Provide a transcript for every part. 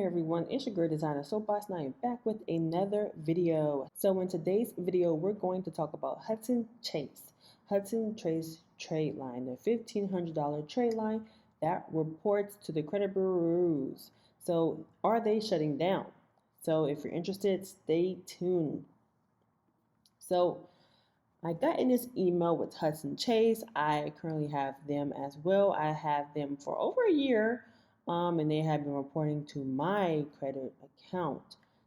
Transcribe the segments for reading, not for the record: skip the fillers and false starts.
everyone, it's your girl designer Soapbox, and I am back with another video. So in today's video, we're going to talk about Hutton Chase Tradeline, the $1,500 trade line that reports to the credit bureaus. So are they shutting down? So if you're interested, stay tuned. So I got in this email with Hutton Chase. I currently have them as well. I have them for over a year. And they have been reporting to my credit account.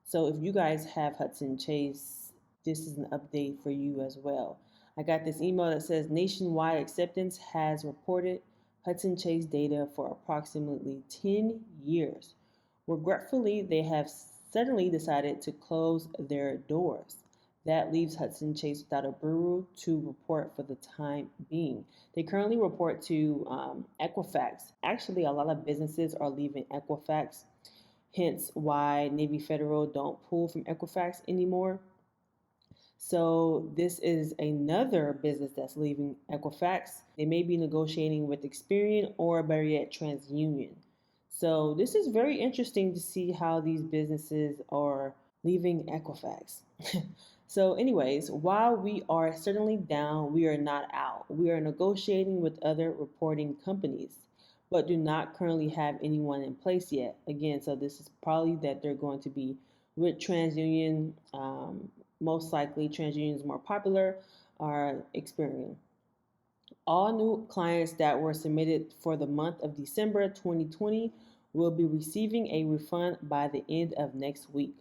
So if you guys have Hutton Chase, this is an update for you as well. I got this email that says nationwide acceptance has reported Hutton Chase data for approximately 10 years. Regretfully, they have suddenly decided to close their doors. That leaves Hutton Chase without a bureau to report for the time being. They currently report to Equifax. Actually, a lot of businesses are leaving Equifax, hence why Navy Federal don't pull from Equifax anymore. So this is another business that's leaving Equifax. They may be negotiating with Experian or better yet, TransUnion. So this is very interesting to see how these businesses are leaving Equifax. So anyways, while we are certainly down, we are not out. We are negotiating with other reporting companies, but do not currently have anyone in place yet. Again, so this is probably that they're going to be with TransUnion. Most likely TransUnion is more popular, or Experian. All new clients that were submitted for the month of December 2020 will be receiving a refund by the end of next week.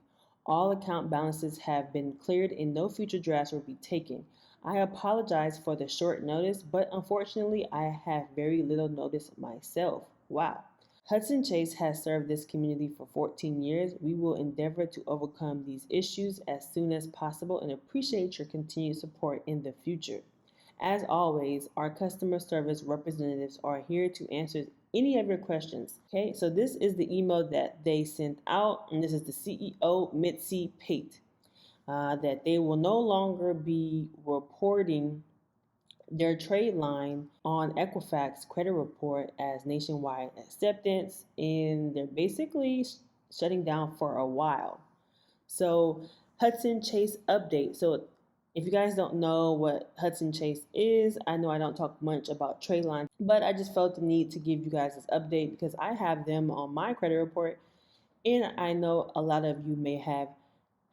All account balances have been cleared and no future drafts will be taken. I apologize for the short notice, but unfortunately I have very little notice myself. Wow. Hutton Chase has served this community for 14 years. We will endeavor to overcome these issues as soon as possible and appreciate your continued support in the future. As always, our customer service representatives are here to answer any of your questions. Okay, so this is the email that they sent out, and this is the CEO, 𝐁𝐔𝐒𝐈𝐋𝐃, that they will no longer be reporting their trade line on Equifax credit report as nationwide acceptance, and they're basically shutting down for a while. So Hutton Chase update. So if you guys don't know what Hutton Chase is, I know I don't talk much about Tradeline, but I just felt the need to give you guys this update because I have them on my credit report, and I know a lot of you may have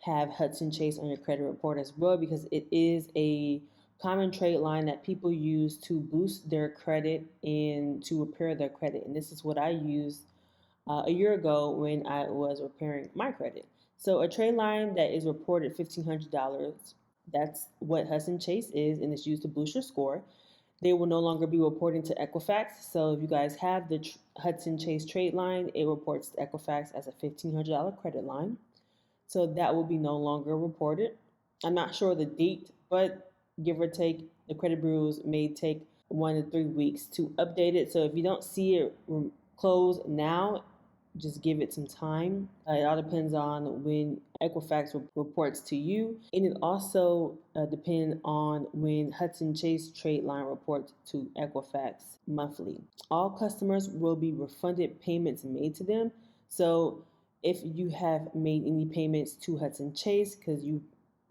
Hutton Chase on your credit report as well because it is a common trade line that people use to boost their credit and to repair their credit. And this is what I used a year ago when I was repairing my credit. So a trade line that is reported $1,500. That's what Hutton Chase is, and it's used to boost your score. They will no longer be reporting to Equifax. So if you guys have the Hutton Chase trade line, it reports to Equifax as a $1,500 credit line. So that will be no longer reported. I'm not sure the date, but give or take, the credit bureaus may take 1 to 3 weeks to update it. So if you don't see it close now, just give it some time. It all depends on when Equifax reports to you, and it also depends on when Hutton Chase trade line reports to Equifax monthly. All customers will be refunded payments made to them. So if you have made any payments to Hutton Chase, because you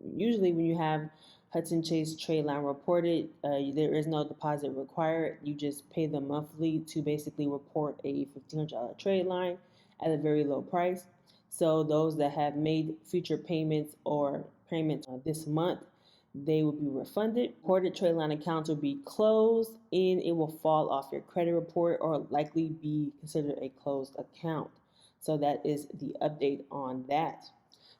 usually when you have Hutton Chase trade line reported, there is no deposit required. You just pay them monthly to basically report a $1,500 trade line at a very low price. So those that have made future payments or payments this month, they will be refunded. Reported trade line accounts will be closed and it will fall off your credit report or likely be considered a closed account. So that is the update on that.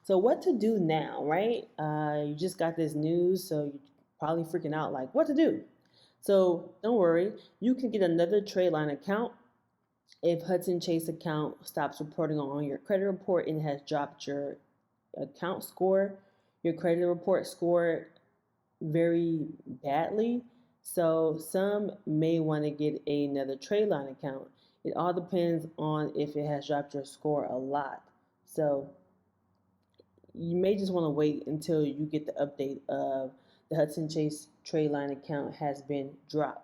So what to do now, right? You just got this news, so you're probably freaking out like, what to do? So don't worry, you can get another trade line account. If Hutton Chase account stops reporting on your credit report and has dropped your account score, your credit report score very badly, so some may want to get another trade line account. It all depends on if it has dropped your score a lot. So you may just want to wait until you get the update of the Hutton Chase trade line account has been dropped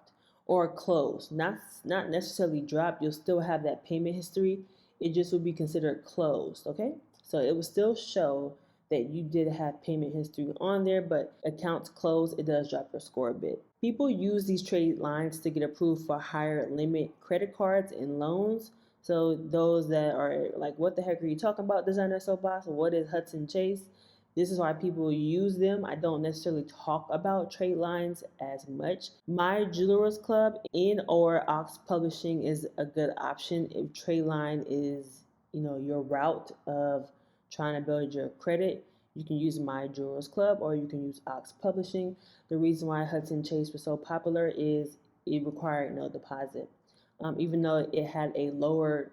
or closed. Not necessarily dropped. You'll still have that payment history. it just would be considered closed, okay? So it would still show that you did have payment history on there, but accounts closed, it does drop your score a bit. People use these trade lines to get approved for higher limit credit cards and loans. So those that are like, what the heck are you talking about, Designer Soapbox? What is Hudson Chase? This is why people use them. I don't necessarily talk about trade lines as much. My Jewelers Club in or Ox Publishing is a good option if trade line is, your route of trying to build your credit. You can use My Jewelers Club or you can use Ox Publishing. The reason why Hudson Chase was so popular is it required no deposit. Even though it had a lower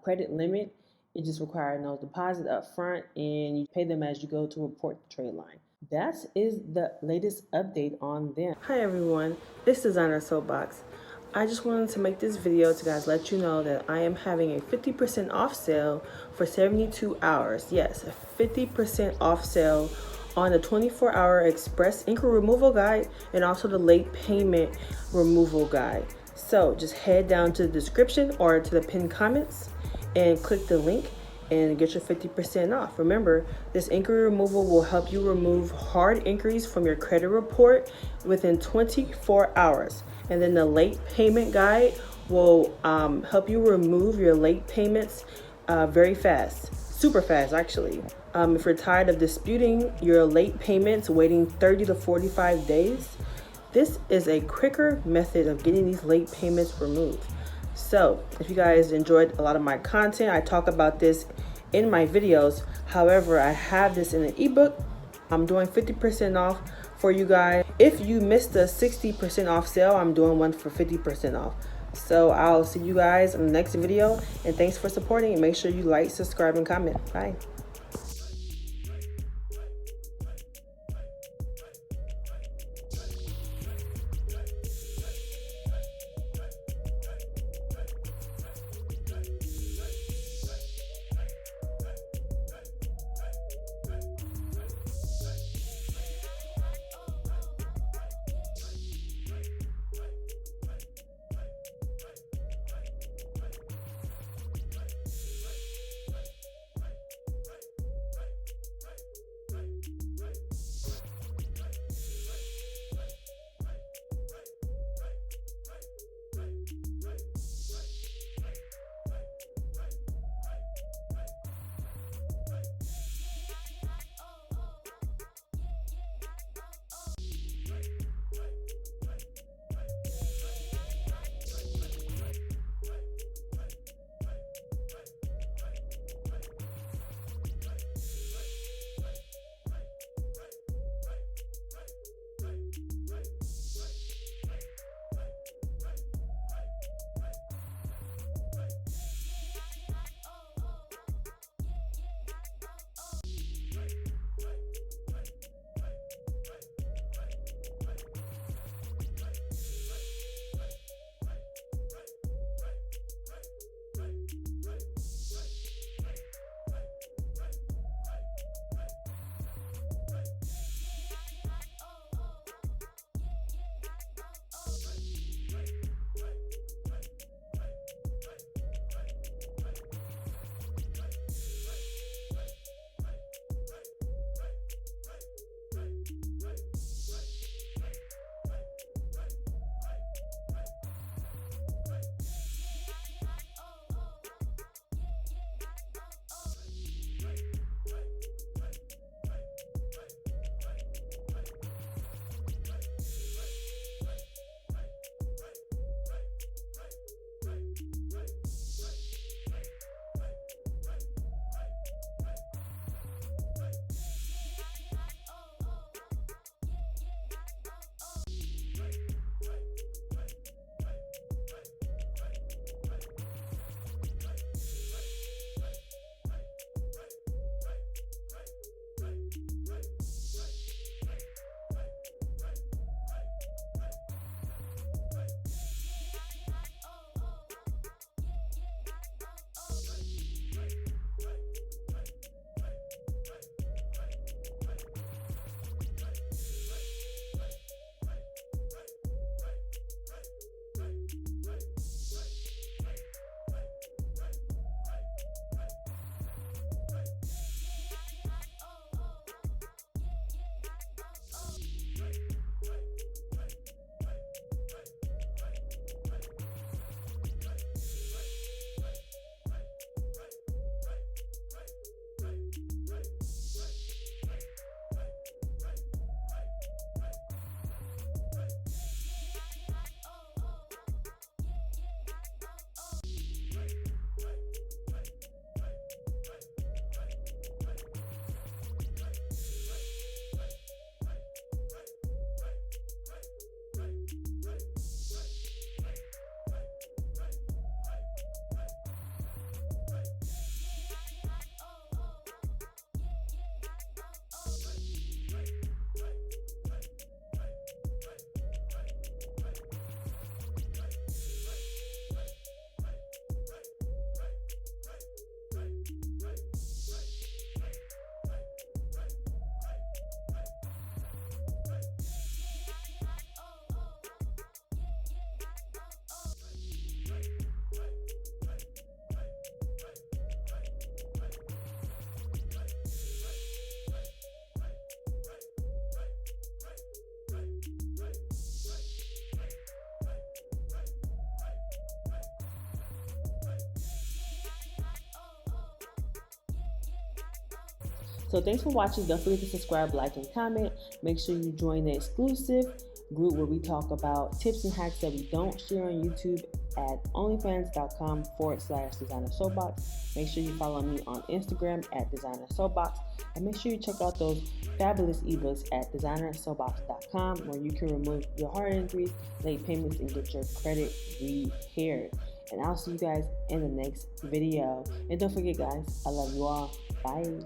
credit limit, it just requires no deposit up front, and you pay them as you go to report the trade line. That is the latest update on them. Hi everyone, this is Designer Soapbox. I just wanted to make this video to guys let you know that I am having a 50% off sale for 72 hours. Yes, a 50% off sale on the 24-hour express inquiry removal guide and also the late payment removal guide. So just head down to the description or to the pinned comments and click the link and get your 50% off. Remember, this inquiry removal will help you remove hard inquiries from your credit report within 24 hours. And then the late payment guide will help you remove your late payments very fast, super fast actually. If you're tired of disputing your late payments, waiting 30 to 45 days, this is a quicker method of getting these late payments removed. So if you guys enjoyed a lot of my content, I talk about this in my videos. However, I have this in an ebook. I'm doing 50% off for you guys. If you missed the 60% off sale, I'm doing one for 50% off. So I'll see you guys in the next video, and thanks for supporting, and make sure you like, subscribe, and comment. Bye. So thanks for watching. Don't forget to subscribe, like, and comment. Make sure you join the exclusive group where we talk about tips and hacks that we don't share on YouTube at onlyfans.com/designer soapbox. Make sure you follow me on Instagram at designer soapbox, and make sure you check out those fabulous ebooks at designersoapbox.com, where you can remove your hard-earned grease, late payments, and get your credit repaired. And I'll see you guys in the next video. And don't forget, guys, I love you all. Bye.